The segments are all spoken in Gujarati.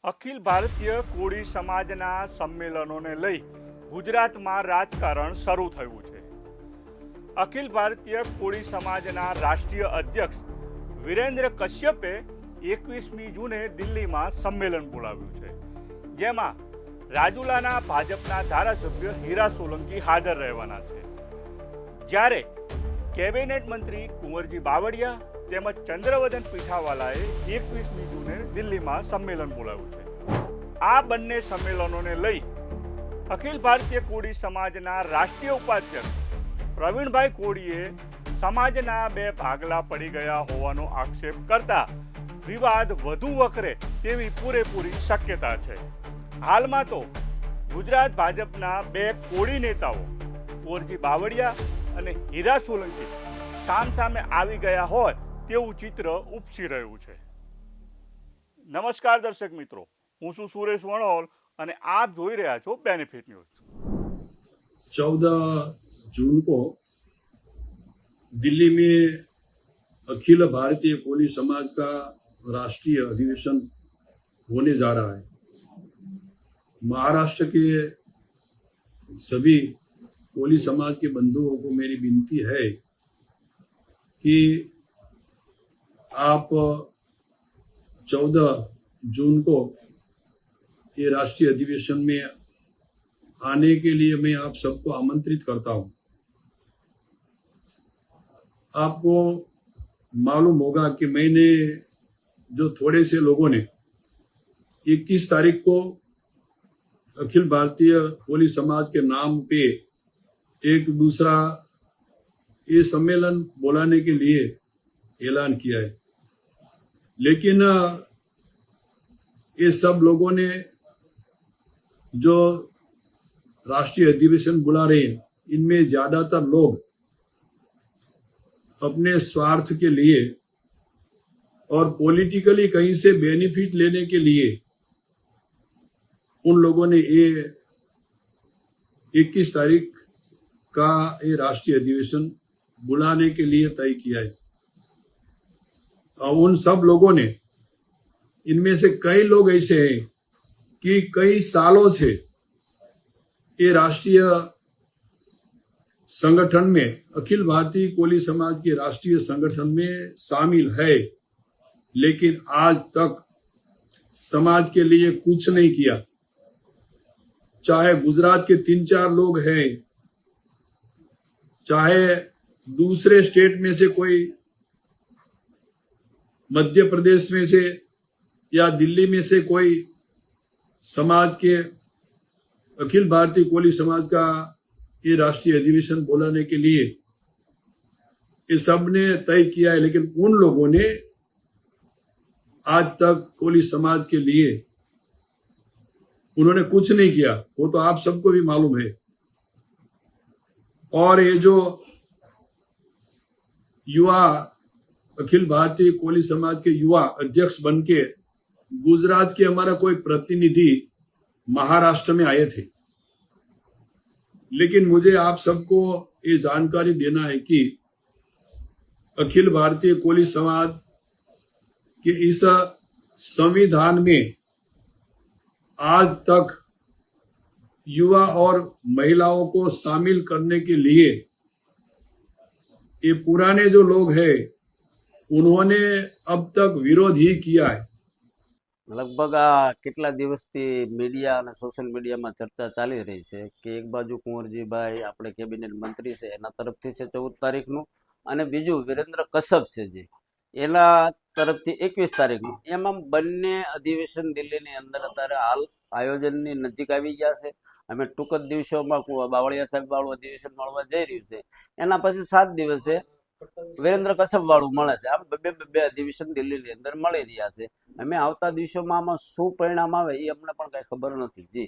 અખિલ ભારતીય કોળી સમાજના સંમેલનોને લઈ ગુજરાતમાં રાજકારણ શરૂ થયું છે. અખિલ ભારતીય કોળી સમાજના રાષ્ટ્રીય અધ્યક્ષ વિરેન્દ્ર કશ્યપે 21મી જૂને દિલ્હીમાં સંમેલન બોલાવ્યું છે, જેમાં રાજુલાના ભાજપના ધારાસભ્ય હીરા સોલંકી હાજર રહેવાના છે, જ્યારે કેબિનેટ મંત્રી કુંવરજી બાવળિયા તેમજ ચંદ્રવદન પીઠાવાલાએ 21મી જૂને દિલ્હીમાં સંમેલન બોલાવ્યું છે. આ બંને સંમેલનોને લઈ અખિલ ભારતીય કોળી સમાજના રાષ્ટ્રીય ઉપાધ્યક્ષ પ્રવીણભાઈ કોળીએ સમાજના બે ભાગલા પડી ગયા હોવાનો આક્ષેપ કરતા વિવાદ વધુ વકરે તેવી પૂરેપૂરી શક્યતા છે. હાલમાં તો ગુજરાત ભાજપના બે કોળી નેતાઓ કુંવરજી બાવળિયા અને હીરા સોલંકી સામસામે આવી ગયા હોય તેવું ચિત્ર ઉપસી રહ્યું છે. નમસ્કાર દર્શક મિત્રો, હું છું સુરેશ વણોલ અને આપ જોઈ રહ્યા છો बेनिफिट न्यूज. 14 जून को दिल्ली में अखिल भारतीय कोली समाज का राष्ट्रीय अधिवेशन होने जा रहा है. महाराष्ट्र के सभी कोली समाज के बंधुओं को मेरी विनती है कि आप 14 जून को ये राष्ट्रीय अधिवेशन में आने के लिए मैं आप सबको आमंत्रित करता हूं. आपको मालूम होगा कि मैंने जो थोड़े से लोगों ने 21 तारीख को अखिल भारतीय कोली समाज के नाम पे एक दूसरा ये सम्मेलन बुलाने के लिए ऐलान किया है, लेकिन ये सब लोगों ने जो राष्ट्रीय अधिवेशन बुला रहे हैं, इनमें ज्यादातर लोग अपने स्वार्थ के लिए और पॉलिटिकली कहीं से बेनिफिट लेने के लिए उन लोगों ने ये 21 तारीख का ये राष्ट्रीय अधिवेशन बुलाने के लिए तय किया है. और उन सब लोगों ने, इनमें से कई लोग ऐसे हैं कि कई सालों से ये राष्ट्रीय संगठन में, अखिल भारतीय कोली समाज के राष्ट्रीय संगठन में शामिल है, लेकिन आज तक समाज के लिए कुछ नहीं किया. चाहे गुजरात के 3-4 लोग हैं, चाहे दूसरे स्टेट में से कोई, मध्य प्रदेश में से या दिल्ली में से कोई समाज के अखिल भारतीय कोली समाज का ये राष्ट्रीय अधिवेशन बुलाने के लिए ये सब ने तय किया है, लेकिन उन लोगों ने आज तक कोली समाज के लिए उन्होंने कुछ नहीं किया. वो तो आप सबको भी मालूम है. और ये जो युवा अखिल भारतीय कोली समाज के युवा अध्यक्ष बनके गुजरात के हमारा कोई प्रतिनिधि महाराष्ट्र में आए थे, लेकिन मुझे आप सबको ये जानकारी देना है कि अखिल भारतीय कोली समाज के इस संविधान में आज तक युवा और महिलाओं को शामिल करने के लिए ये पुराने जो लोग हैं उन्होंने अब तक विरोध ही किया है. લગભગ આ કેટલા દિવસથી મીડિયા અને સોશિયલ મીડિયામાં ચર્ચા ચાલી રહી છે કે એક બાજુ કુંવરજીભાઈ આપણે કેબિનેટ મંત્રી છે એના તરફથી છે 14 તારીખનું, અને બીજું વિરેન્દ્ર કશ્યપ છે જે એના તરફથી 21 તારીખનું. એમાં બંને અધિવેશન દિલ્હીની અંદર અત્યારે હાલ આયોજનની નજીક આવી ગયા છે. અમે ટૂંક જ દિવસોમાં બાવળિયા સાહેબ વાળું અધિવેશન મળવા જઈ રહ્યું છે. એના પછી 7 દિવસે વિરેન્દ્ર કશ્યપ વાળું મળે છે. આમ બે અધિવેશન દિલ્હીની અંદર મળી રહ્યા છે. અમે આવતા દિવસોમાં આમાં શું પરિણામ આવે એ અમને પણ કઈ ખબર નથી. જી,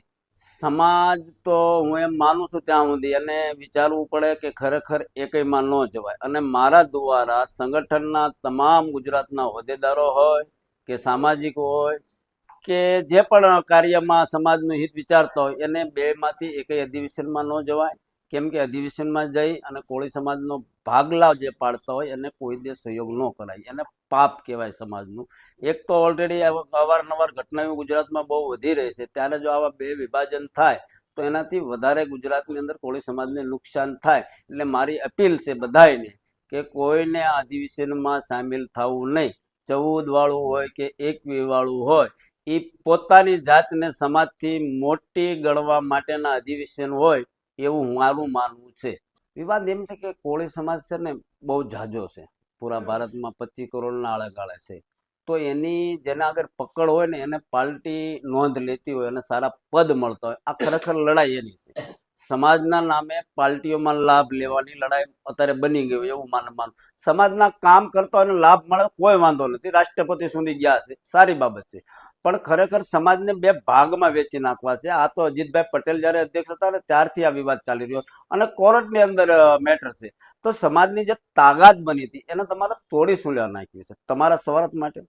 સમાજ તો હું એમ માનું છું ત્યાં સુધી એને વિચારવું પડે કે ખરેખર એકયમાં ન જવાય, અને મારા દ્વારા સંગઠનના તમામ ગુજરાતના હોદ્દેદારો હોય કે સામાજિક હોય કે જે પણ કાર્યમાં સમાજનું હિત વિચારતા હોય એને બેમાંથી એકય અધિવેશનમાં ન જવાય. કેમ કે અધિવેશનમાં જઈ અને કોળી સમાજનો ભાગલા જે પાડતા હોય એને કોઈ દે સહયોગ ન કરાય, એને પાપ કહેવાય સમાજનું. એક તો ઓલરેડી અવારનવાર ઘટનાઓ ગુજરાતમાં બહુ વધી રહી છે, ત્યારે જો આવા બે વિભાજન થાય તો એનાથી વધારે ગુજરાતની અંદર કોળી સમાજને નુકસાન થાય. એટલે મારી અપીલ છે બધાને કે કોઈને આ અધિવેશનમાં સામેલ થવું નહીં. 14 વાળું હોય કે 21 વાળું હોય, એ પોતાની જાતને સમાજથી મોટી ગણવા માટેના અધિવેશન હોય એવું મારું માનવું છે. વિવાદ એમ છે કે કોળી સમાજ છે ને બહુ ઝાઝો છે, પૂરા ભારતમાં 25 કરોડના આળેગાળે છે. તો એની જેના આગળ પકડ હોય ને એને પાર્ટી નોંધ લેતી હોય અને સારા પદ મળતા હોય. આ ખરેખર લડાઈ એની છે. સમાજના નામે પાર્ટીઓમાં લાભ લેવાની લડાઈ અત્યારે બની ગઈ હોય એવું માનું. સમાજના કામ કરતા હોય લાભ મળે કોઈ વાંધો નથી, રાષ્ટ્રપતિ સુધી ગયા છે, સારી બાબત છે. પણ ખરેખર સમાજને બે ભાગમાં વેચી નાખવા છે. આ તો અજીતભાઈ પટેલ જયારે અધ્યક્ષ હતા ને ત્યારથી આ વિવાદ ચાલી રહ્યો અને કોર્ટની અંદર મેટર છે. તો સમાજની જે તાકાત બની હતી એને તમારે તોડી સુલેવા નાખવી છે તમારા સ્વાર્થ માટે.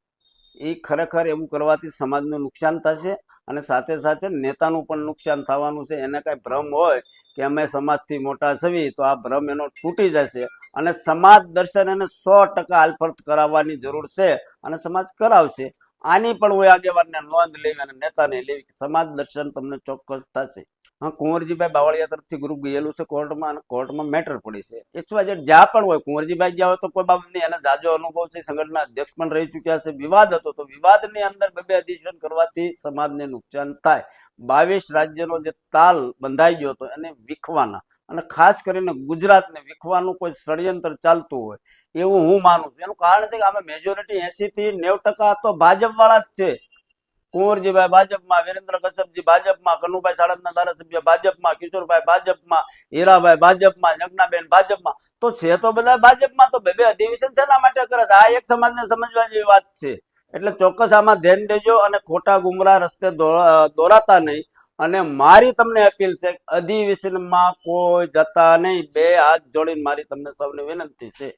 એ ખરેખર એવું કરવાથી સમાજનું નુકસાન થશે અને સાથે સાથે નેતાનું પણ નુકસાન થવાનું છે. એને કઈ ભ્રમ હોય કે અમે સમાજથી મોટા છવી તો આ ભ્રમ એનો તૂટી જશે અને સમાજ દર્શન એને 100% આલફર્ટ કરાવવાની જરૂર છે અને સમાજ કરાવશે. આની પણ હોય આગેવાનને નોંધ લેવી અને નેતાને લેવી કે સમાજ દર્શન તમને ચોક્કસ થશે. હા, કુંવરજીભાઈ બાવળિયા તરફથી ગ્રુપ ગયેલું છે કોર્ટમાં અને કોર્ટમાં મેટર પડી છે. XYZ જ્યાં પણ હોય, કુંવરજીભાઈ ગયા હોય તો કોઈ બાબત નહીં, એને જાજો અનુભવ છે, સંગઠનના અધ્યક્ષ પણ રહી ચુક્યા છે. વિવાદ હતો તો વિવાદની અંદર બે અધિવેશન કરવાથી સમાજને નુકસાન થાય. 22 રાજ્યનો જે તાલ બંધાઈ ગયો હતો એને વીખવાના અને ખાસ કરીને ગુજરાતને વીખવાનું કોઈ ષડયંત્ર ચાલતું હોય એવું હું માનું છું. એનું કારણ છે કે આમાં મેજોરિટી 80 થી 90% તો ભાજપ વાળા જ છે. કુંવરજીભાઈ ભાજપમાં, વિરેન્દ્ર કશ્યપજી ભાજપમાં, કનુભાઈ સાળંગના ધારાસભ્ય ભાજપમાં, કિશોરભાઈ ભાજપમાં, હીરાભાઈ ભાજપમાં, જગનાબેન ભાજપમાં. તો છે તો બધા ભાજપમાં. તો બે અધિવેશન શેના માટે કરે છે? આ એક સમાજને સમજવા જેવી વાત છે. એટલે ચોક્કસ આમાં ધ્યાન દેજો અને ખોટા ગુમરાહ રસ્તે દોરાતા નહીં. અને મારી તમને અપીલ છે અધિવેશનમાં કોઈ જતા નહીં. બે હાથ જોડીને મારી તમને સૌને વિનંતી છે.